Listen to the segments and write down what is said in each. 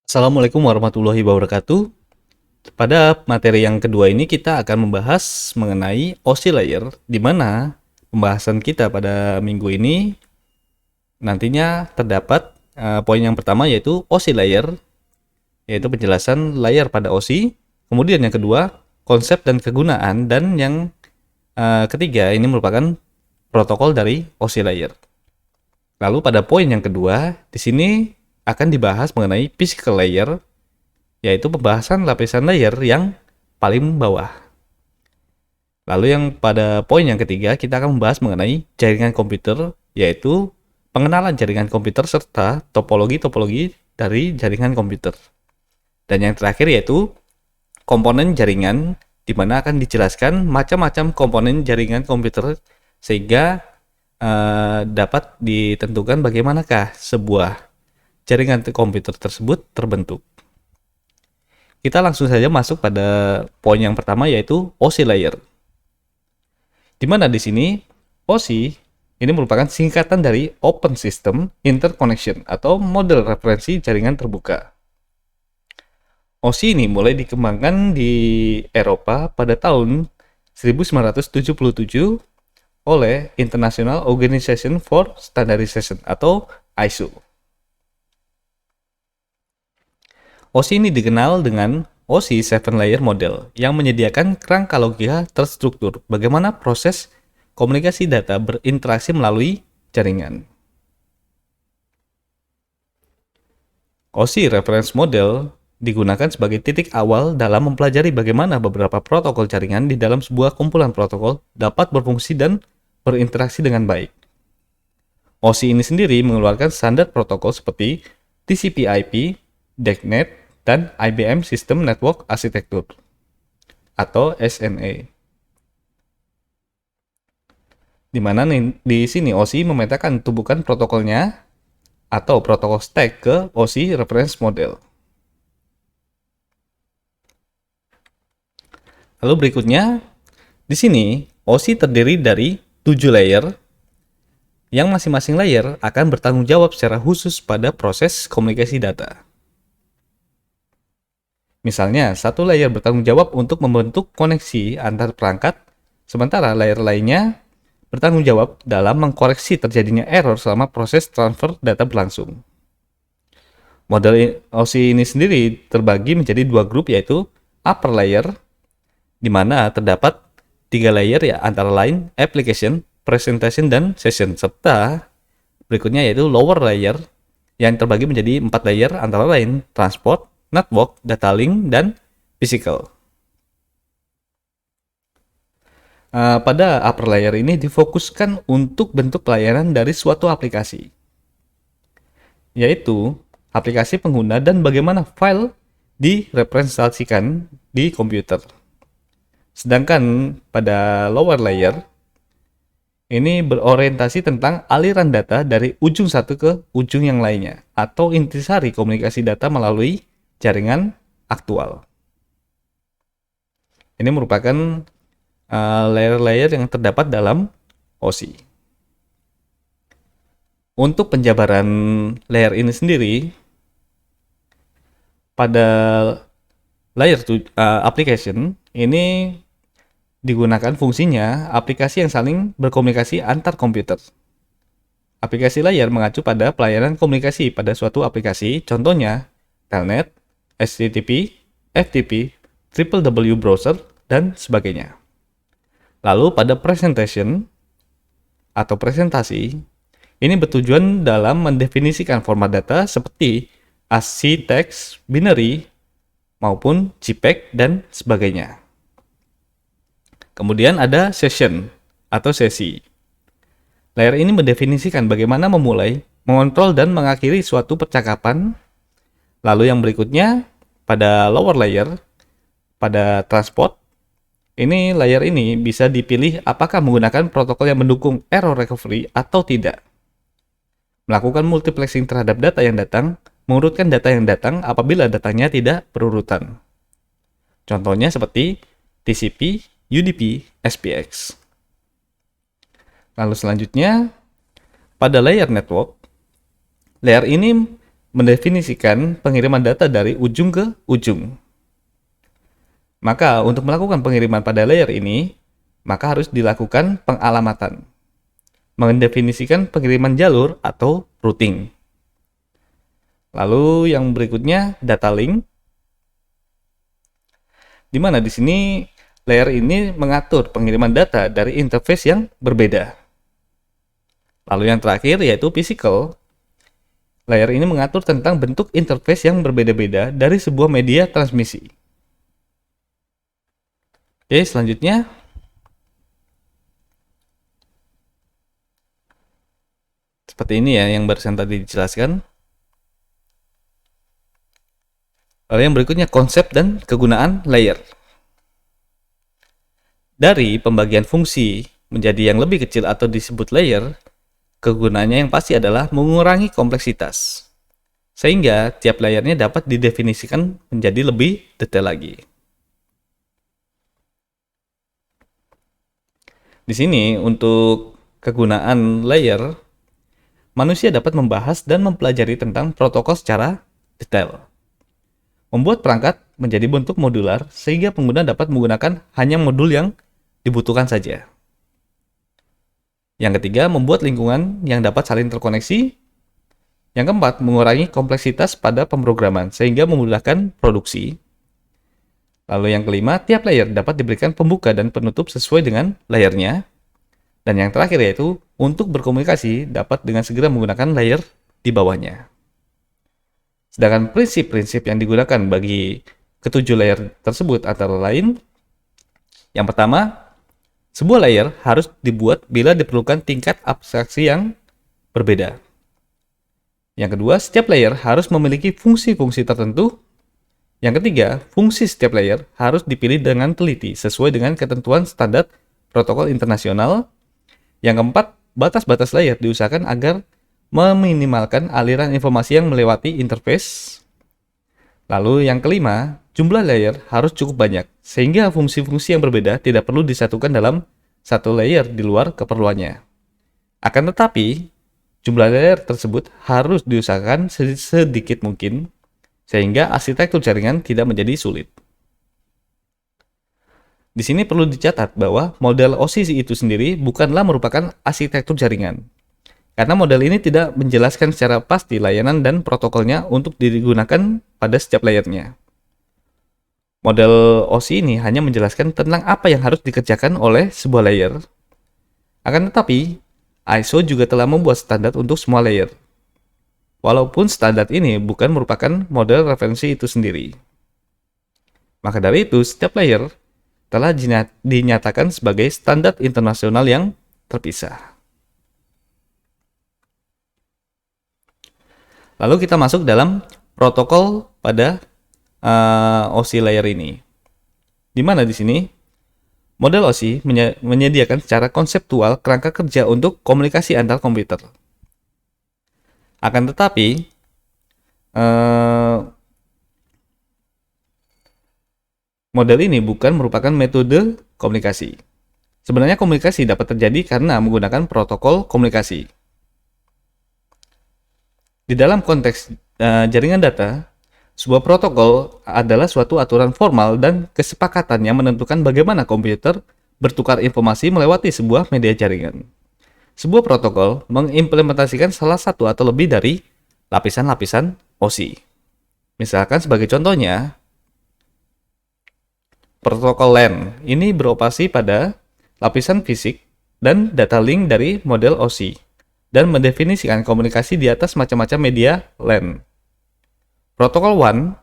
Assalamualaikum warahmatullahi wabarakatuh. Pada materi yang kedua ini kita akan membahas mengenai OSI layer, di mana pembahasan kita pada minggu ini nantinya terdapat poin yang pertama yaitu OSI layer, yaitu penjelasan layer pada OSI. Kemudian yang kedua, konsep dan kegunaan, dan yang ketiga ini merupakan protokol dari OSI layer. Lalu pada poin yang kedua, di sini akan dibahas mengenai physical layer, yaitu pembahasan lapisan layer yang paling bawah. Lalu yang pada poin yang ketiga, kita akan membahas mengenai jaringan komputer, yaitu pengenalan jaringan komputer serta topologi-topologi dari jaringan komputer. Dan yang terakhir yaitu komponen jaringan, di mana akan dijelaskan macam-macam komponen jaringan komputer sehingga dapat ditentukan bagaimanakah sebuah jaringan komputer tersebut terbentuk. Kita langsung saja masuk pada poin yang pertama yaitu OSI layer. Di mana di sini OSI ini merupakan singkatan dari Open System Interconnection atau model referensi jaringan terbuka. OSI ini mulai dikembangkan di Eropa pada tahun 1977 oleh International Organization for Standardization atau ISO. OSI ini dikenal dengan OSI 7 Layer Model yang menyediakan kerangka logika terstruktur bagaimana proses komunikasi data berinteraksi melalui jaringan. OSI Reference Model digunakan sebagai titik awal dalam mempelajari bagaimana beberapa protokol jaringan di dalam sebuah kumpulan protokol dapat berfungsi dan berinteraksi dengan baik. OSI ini sendiri mengeluarkan standar protokol seperti TCP/IP, DECnet, dan IBM System Network Architecture atau SNA. Di mana di sini OSI memetakan tumpukan protokolnya atau protokol stack ke OSI reference model. Lalu berikutnya, di sini OSI terdiri dari 7 layer yang masing-masing layer akan bertanggung jawab secara khusus pada proses komunikasi data. Misalnya, satu layer bertanggung jawab untuk membentuk koneksi antar perangkat, sementara layer lainnya bertanggung jawab dalam mengkoreksi terjadinya error selama proses transfer data berlangsung. Model OSI ini sendiri terbagi menjadi dua grup, yaitu upper layer, di mana terdapat 3 layer ya, antara lain application, presentation, dan session, serta berikutnya yaitu lower layer yang terbagi menjadi 4 layer antara lain transport, network, data link, dan physical. Pada upper layer ini difokuskan untuk bentuk pelayanan dari suatu aplikasi, yaitu aplikasi pengguna dan bagaimana file direpresentasikan di komputer. Sedangkan pada lower layer ini berorientasi tentang aliran data dari ujung satu ke ujung yang lainnya, atau intisari komunikasi data melalui jaringan aktual. Ini merupakan layer-layer yang terdapat dalam OSI. Untuk penjabaran layer ini sendiri, pada layer application ini digunakan fungsinya aplikasi yang saling berkomunikasi antar komputer. Aplikasi layer mengacu pada pelayanan komunikasi pada suatu aplikasi, contohnya telnet, HTTP, FTP, www browser, dan sebagainya. Lalu pada presentation atau presentasi, ini bertujuan dalam mendefinisikan format data seperti ASCII text, binary, maupun JPEG, dan sebagainya. Kemudian ada session atau sesi. Layer ini mendefinisikan bagaimana memulai, mengontrol, dan mengakhiri suatu percakapan. Lalu yang berikutnya, pada lower layer, pada transport, ini layer ini bisa dipilih apakah menggunakan protokol yang mendukung error recovery atau tidak. Melakukan multiplexing terhadap data yang datang, mengurutkan data yang datang apabila datanya tidak berurutan. Contohnya seperti TCP, UDP, SPX. Lalu selanjutnya, pada layer network, layer ini mendefinisikan pengiriman data dari ujung ke ujung. Maka untuk melakukan pengiriman pada layer ini, maka harus dilakukan pengalamatan. Mendefinisikan pengiriman jalur atau routing. Lalu yang berikutnya data link, di mana di sini layer ini mengatur pengiriman data dari interface yang berbeda. Lalu yang terakhir yaitu physical. Layer ini mengatur tentang bentuk interface yang berbeda-beda dari sebuah media transmisi. Oke, selanjutnya seperti ini ya yang barusan tadi dijelaskan. Lalu yang berikutnya konsep dan kegunaan layer. Dari pembagian fungsi menjadi yang lebih kecil atau disebut layer, kegunaannya yang pasti adalah mengurangi kompleksitas. Sehingga tiap layernya dapat didefinisikan menjadi lebih detail lagi. Di sini untuk kegunaan layer, manusia dapat membahas dan mempelajari tentang protokol secara detail. Membuat perangkat menjadi bentuk modular sehingga pengguna dapat menggunakan hanya modul yang dibutuhkan saja. Yang ketiga, membuat lingkungan yang dapat saling terkoneksi. Yang keempat, mengurangi kompleksitas pada pemrograman sehingga memudahkan produksi. Lalu yang kelima, tiap layer dapat diberikan pembuka dan penutup sesuai dengan layernya. Dan yang terakhir yaitu, untuk berkomunikasi dapat dengan segera menggunakan layer di bawahnya. Sedangkan prinsip-prinsip yang digunakan bagi ketujuh layer tersebut antara lain, yang pertama, sebuah layer harus dibuat bila diperlukan tingkat abstraksi yang berbeda. Yang kedua, setiap layer harus memiliki fungsi-fungsi tertentu. Yang ketiga, fungsi setiap layer harus dipilih dengan teliti sesuai dengan ketentuan standar protokol internasional. Yang keempat, batas-batas layer diusahakan agar meminimalkan aliran informasi yang melewati interface. Lalu yang kelima, jumlah layer harus cukup banyak, sehingga fungsi-fungsi yang berbeda tidak perlu disatukan dalam satu layer di luar keperluannya. Akan tetapi, jumlah layer tersebut harus diusahakan sedikit mungkin, sehingga arsitektur jaringan tidak menjadi sulit. Di sini perlu dicatat bahwa model OSI itu sendiri bukanlah merupakan arsitektur jaringan. Karena model ini tidak menjelaskan secara pasti layanan dan protokolnya untuk digunakan pada setiap layernya. Model OSI ini hanya menjelaskan tentang apa yang harus dikerjakan oleh sebuah layer. Akan tetapi, ISO juga telah membuat standar untuk semua layer. Walaupun standar ini bukan merupakan model referensi itu sendiri. Maka dari itu, setiap layer telah dinyatakan sebagai standar internasional yang terpisah. Lalu kita masuk dalam protokol pada OSI layer ini. Di mana di sini model OSI menyediakan secara konseptual kerangka kerja untuk komunikasi antar komputer. Akan tetapi model ini bukan merupakan metode komunikasi. Sebenarnya komunikasi dapat terjadi karena menggunakan protokol komunikasi. Di dalam konteks jaringan data, sebuah protokol adalah suatu aturan formal dan kesepakatan yang menentukan bagaimana komputer bertukar informasi melewati sebuah media jaringan. Sebuah protokol mengimplementasikan salah satu atau lebih dari lapisan-lapisan OSI. Misalkan sebagai contohnya, protokol LAN ini beroperasi pada lapisan fisik dan data link dari model OSI dan mendefinisikan komunikasi di atas macam-macam media LAN. Protokol WAN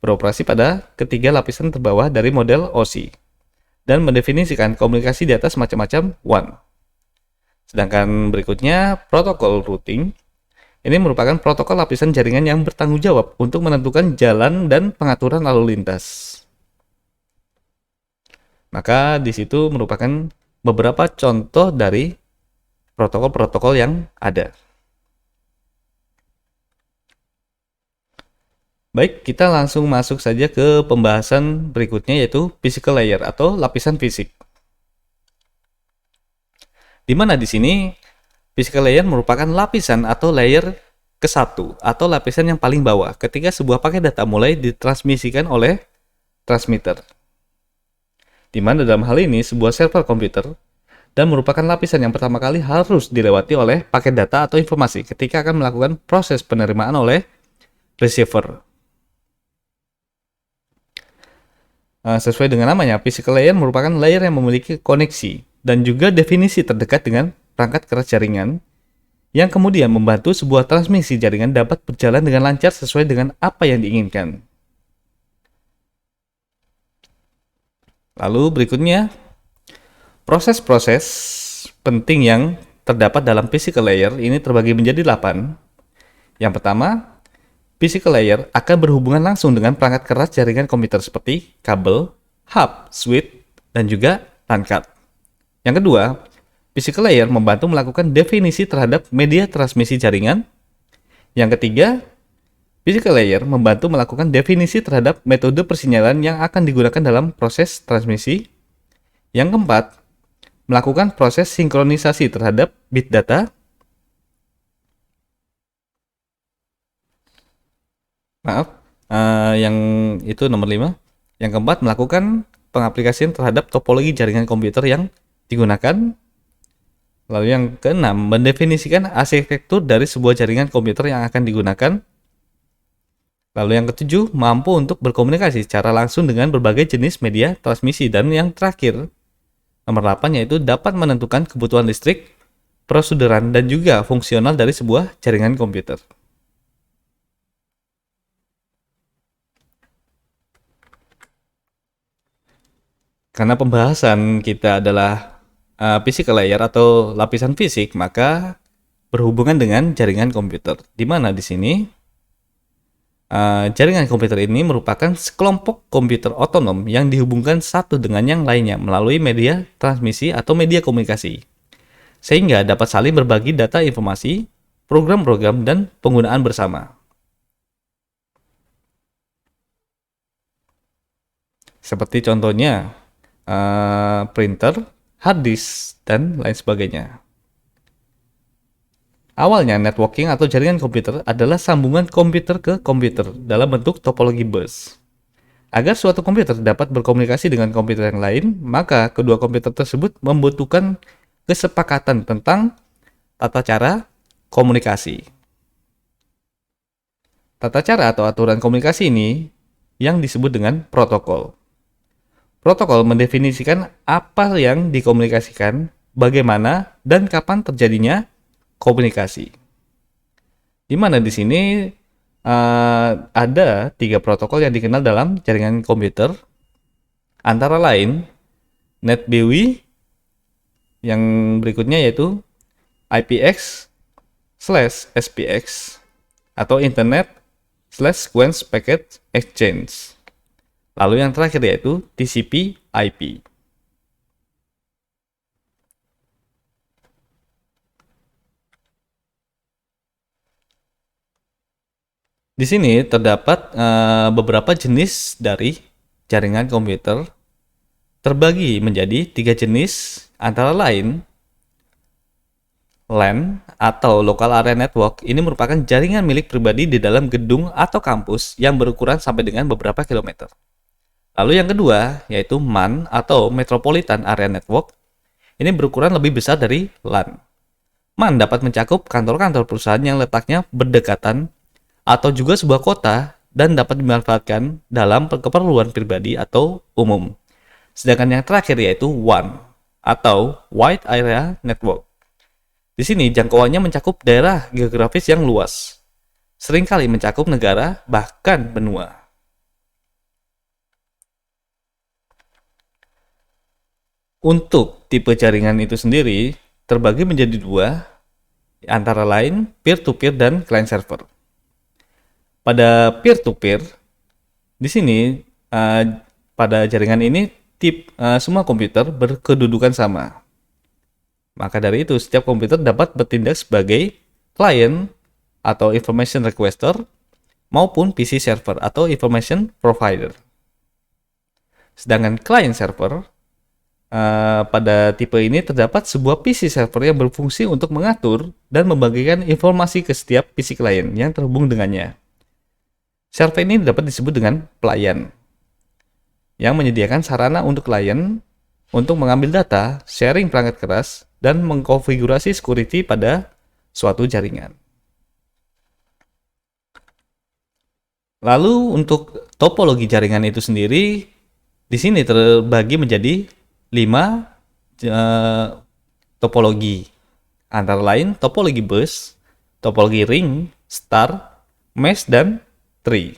beroperasi pada ketiga lapisan terbawah dari model OSI dan mendefinisikan komunikasi di atas macam-macam WAN. Sedangkan berikutnya, protokol routing ini merupakan protokol lapisan jaringan yang bertanggung jawab untuk menentukan jalan dan pengaturan lalu lintas. Maka di situ merupakan beberapa contoh dari protokol-protokol yang ada. Baik, kita langsung masuk saja ke pembahasan berikutnya yaitu physical layer atau lapisan fisik. Di mana di sini physical layer merupakan lapisan atau layer ke satu atau lapisan yang paling bawah ketika sebuah paket data mulai ditransmisikan oleh transmitter. Di mana dalam hal ini sebuah server komputer dan merupakan lapisan yang pertama kali harus dilewati oleh paket data atau informasi ketika akan melakukan proses penerimaan oleh receiver. Sesuai dengan namanya, physical layer merupakan layer yang memiliki koneksi dan juga definisi terdekat dengan perangkat keras jaringan yang kemudian membantu sebuah transmisi jaringan dapat berjalan dengan lancar sesuai dengan apa yang diinginkan. Lalu berikutnya, proses-proses penting yang terdapat dalam physical layer ini terbagi menjadi 8. Yang pertama, physical layer akan berhubungan langsung dengan perangkat keras jaringan komputer seperti kabel, hub, switch, dan juga LAN card. Yang kedua, physical layer membantu melakukan definisi terhadap media transmisi jaringan. Yang ketiga, physical layer membantu melakukan definisi terhadap metode persinyalan yang akan digunakan dalam proses transmisi. Yang keempat, melakukan proses sinkronisasi terhadap bit data. Yang itu nomor 5. Yang keempat, melakukan pengaplikasian terhadap topologi jaringan komputer yang digunakan. Lalu yang keenam, mendefinisikan arsitektur dari sebuah jaringan komputer yang akan digunakan. Lalu yang ketujuh, mampu untuk berkomunikasi secara langsung dengan berbagai jenis media transmisi. Dan yang terakhir, nomor 8, yaitu dapat menentukan kebutuhan listrik, proseduran, dan juga fungsional dari sebuah jaringan komputer. Karena pembahasan kita adalah physical layer atau lapisan fisik, maka berhubungan dengan jaringan komputer. Di mana di sini jaringan komputer ini merupakan sekelompok komputer otonom yang dihubungkan satu dengan yang lainnya melalui media transmisi atau media komunikasi, sehingga dapat saling berbagi data informasi, program-program, dan penggunaan bersama. Seperti contohnya printer, hard disk, dan lain sebagainya. Awalnya, networking atau jaringan komputer adalah sambungan komputer ke komputer dalam bentuk topologi bus. Agar suatu komputer dapat berkomunikasi dengan komputer yang lain, maka kedua komputer tersebut membutuhkan kesepakatan tentang tata cara komunikasi. Tata cara atau aturan komunikasi ini yang disebut dengan protokol. Protokol mendefinisikan apa yang dikomunikasikan, bagaimana, dan kapan terjadinya komunikasi. Di mana di sini ada 3 protokol yang dikenal dalam jaringan komputer, antara lain NetBEUI, yang berikutnya yaitu IPX/SPX atau Internet/Sequence Packet Exchange. Lalu yang terakhir yaitu TCP/IP. Di sini terdapat beberapa jenis dari jaringan komputer, terbagi menjadi 3 jenis, antara lain LAN atau Local Area Network. Ini merupakan jaringan milik pribadi di dalam gedung atau kampus yang berukuran sampai dengan beberapa kilometer. Lalu yang kedua yaitu MAN atau Metropolitan Area Network. Ini berukuran lebih besar dari LAN. MAN dapat mencakup kantor-kantor perusahaan yang letaknya berdekatan atau juga sebuah kota dan dapat dimanfaatkan dalam keperluan pribadi atau umum. Sedangkan yang terakhir yaitu WAN atau Wide Area Network. Di sini jangkauannya mencakup daerah geografis yang luas, seringkali mencakup negara bahkan benua. Untuk tipe jaringan itu sendiri terbagi menjadi 2, antara lain peer-to-peer dan client server. Pada peer-to-peer, di sini pada jaringan ini semua komputer berkedudukan sama. Maka dari itu setiap komputer dapat bertindak sebagai client atau information requester maupun PC server atau information provider. Sedangkan client server Pada tipe ini terdapat sebuah PC server yang berfungsi untuk mengatur dan membagikan informasi ke setiap PC klien yang terhubung dengannya. Server ini dapat disebut dengan pelayan, yang menyediakan sarana untuk klien untuk mengambil data, sharing perangkat keras, dan mengkonfigurasi security pada suatu jaringan. Lalu untuk topologi jaringan itu sendiri, di sini terbagi menjadi 5 topologi. Antara lain topologi bus, topologi ring, star, mesh, dan tree.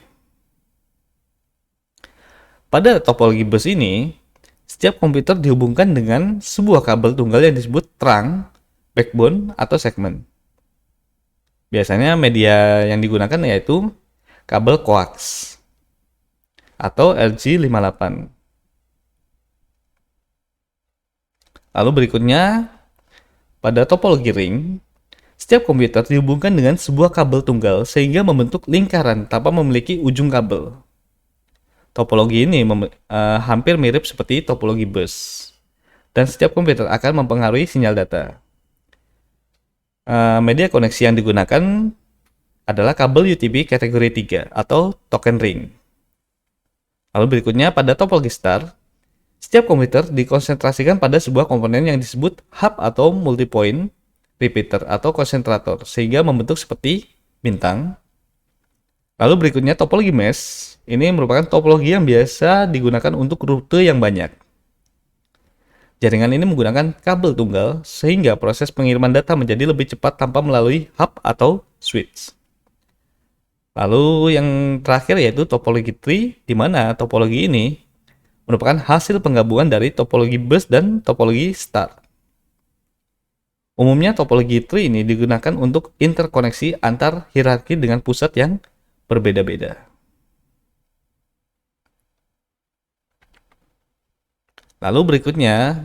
Pada topologi bus ini, setiap komputer dihubungkan dengan sebuah kabel tunggal yang disebut trunk, backbone, atau segmen. Biasanya media yang digunakan yaitu kabel coax atau RJ58. Lalu berikutnya, pada topologi ring, setiap komputer dihubungkan dengan sebuah kabel tunggal sehingga membentuk lingkaran tanpa memiliki ujung kabel. Topologi ini hampir mirip seperti topologi bus, dan setiap komputer akan mempengaruhi sinyal data. Media koneksi yang digunakan adalah kabel UTP kategori 3 atau token ring. Lalu berikutnya pada topologi star, setiap komputer dikonsentrasikan pada sebuah komponen yang disebut hub atau multipoint repeater atau konsentrator sehingga membentuk seperti bintang. Lalu berikutnya topologi mesh, ini merupakan topologi yang biasa digunakan untuk rute yang banyak. Jaringan ini menggunakan kabel tunggal sehingga proses pengiriman data menjadi lebih cepat tanpa melalui hub atau switch. Lalu yang terakhir yaitu topologi tree, di mana topologi ini merupakan hasil penggabungan dari topologi bus dan topologi star. Umumnya topologi tree ini digunakan untuk interkoneksi antar hierarki dengan pusat yang berbeda-beda. Lalu berikutnya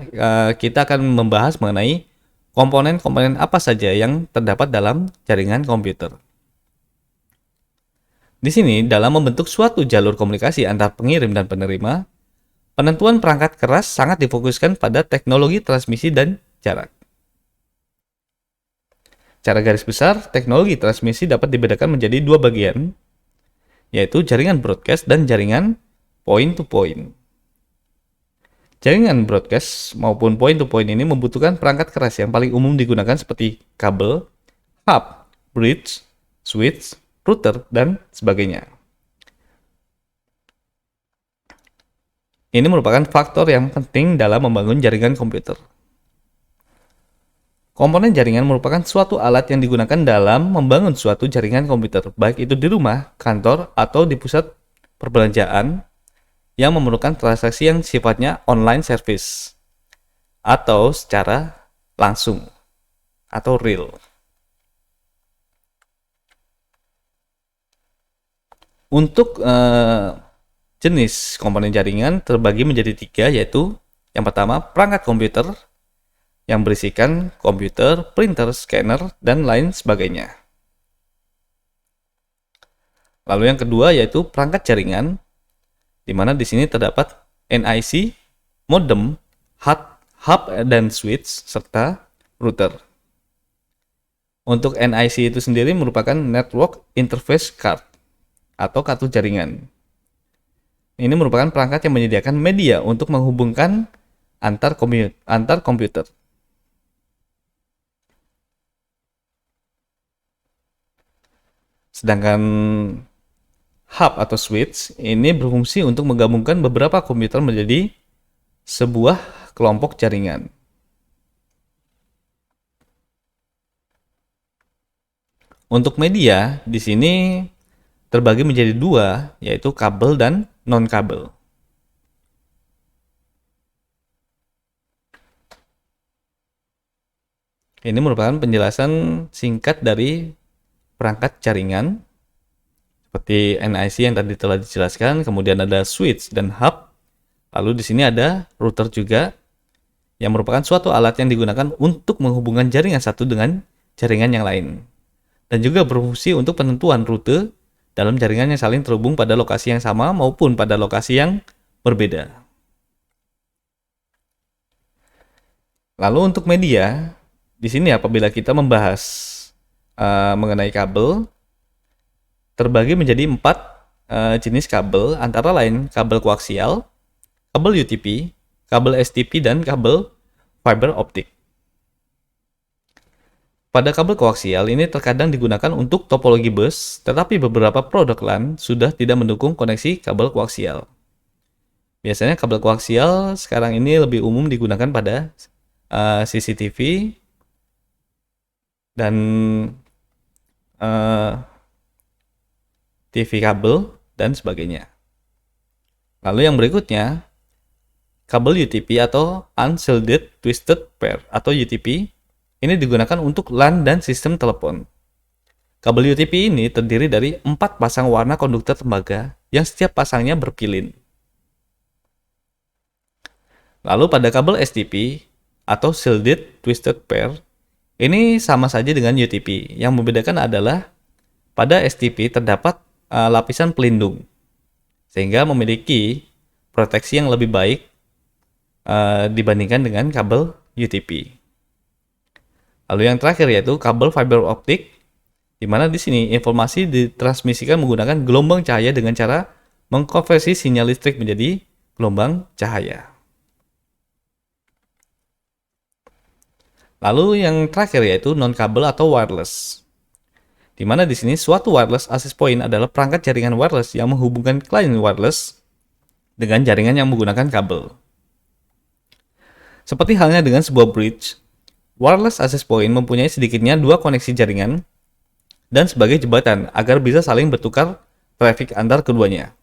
kita akan membahas mengenai komponen-komponen apa saja yang terdapat dalam jaringan komputer. Di sini dalam membentuk suatu jalur komunikasi antar pengirim dan penerima, penentuan perangkat keras sangat difokuskan pada teknologi transmisi dan jarak. Secara garis besar, teknologi transmisi dapat dibedakan menjadi dua bagian, yaitu jaringan broadcast dan jaringan point-to-point. Jaringan broadcast maupun point-to-point ini membutuhkan perangkat keras yang paling umum digunakan seperti kabel, hub, bridge, switch, router, dan sebagainya. Ini merupakan faktor yang penting dalam membangun jaringan komputer. Komponen jaringan merupakan suatu alat yang digunakan dalam membangun suatu jaringan komputer, baik itu di rumah, kantor, atau di pusat perbelanjaan yang memerlukan transaksi yang sifatnya online service atau secara langsung atau real. Untuk jenis komponen jaringan terbagi menjadi 3, yaitu yang pertama perangkat komputer yang berisikan komputer, printer, scanner, dan lain sebagainya. Lalu yang kedua yaitu perangkat jaringan, di mana di sini terdapat NIC, modem, hub dan switch, serta router. Untuk NIC itu sendiri merupakan Network Interface Card atau kartu jaringan. Ini merupakan perangkat yang menyediakan media untuk menghubungkan antar komputer. Sedangkan hub atau switch ini berfungsi untuk menggabungkan beberapa komputer menjadi sebuah kelompok jaringan. Untuk media di sini terbagi menjadi 2, yaitu kabel dan non-kabel. Ini merupakan penjelasan singkat dari perangkat jaringan seperti NIC yang tadi telah dijelaskan, kemudian ada switch dan hub. Lalu di sini ada router juga yang merupakan suatu alat yang digunakan untuk menghubungkan jaringan satu dengan jaringan yang lain, dan juga berfungsi untuk penentuan rute dalam jaringan yang saling terhubung pada lokasi yang sama maupun pada lokasi yang berbeda. Lalu untuk media, di sini apabila kita membahas mengenai kabel, terbagi menjadi 4 jenis kabel, antara lain kabel koaksial, kabel UTP, kabel STP, dan kabel fiber optik. Pada kabel koaksial ini terkadang digunakan untuk topologi bus, tetapi beberapa produk LAN sudah tidak mendukung koneksi kabel koaksial. Biasanya kabel koaksial sekarang ini lebih umum digunakan pada CCTV dan TV kabel dan sebagainya. Lalu yang berikutnya, kabel UTP atau Unshielded Twisted Pair atau UTP ini digunakan untuk LAN dan sistem telepon. Kabel UTP ini terdiri dari 4 pasang warna konduktor tembaga yang setiap pasangnya berpilin. Lalu pada kabel STP atau Shielded Twisted Pair, ini sama saja dengan UTP. Yang membedakan adalah pada STP terdapat lapisan pelindung, sehingga memiliki proteksi yang lebih baik dibandingkan dengan kabel UTP. Lalu yang terakhir yaitu kabel fiber optik, di mana di sini informasi ditransmisikan menggunakan gelombang cahaya dengan cara mengkonversi sinyal listrik menjadi gelombang cahaya. Lalu yang terakhir yaitu non-kabel atau wireless, di mana di sini suatu wireless access point adalah perangkat jaringan wireless yang menghubungkan klien wireless dengan jaringan yang menggunakan kabel. Seperti halnya dengan sebuah bridge, wireless access point mempunyai sedikitnya 2 koneksi jaringan dan sebagai jembatan agar bisa saling bertukar traffic antar keduanya.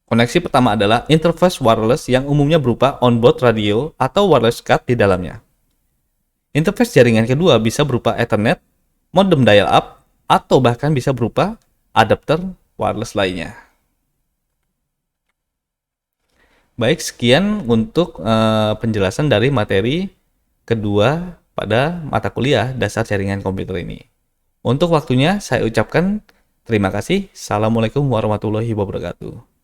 Koneksi pertama adalah interface wireless yang umumnya berupa onboard radio atau wireless card di dalamnya. Interface jaringan kedua bisa berupa Ethernet, modem dial-up, atau bahkan bisa berupa adapter wireless lainnya. Baik, sekian untuk penjelasan dari materi kedua pada mata kuliah dasar jaringan komputer ini. Untuk waktunya saya ucapkan terima kasih. Assalamualaikum warahmatullahi wabarakatuh.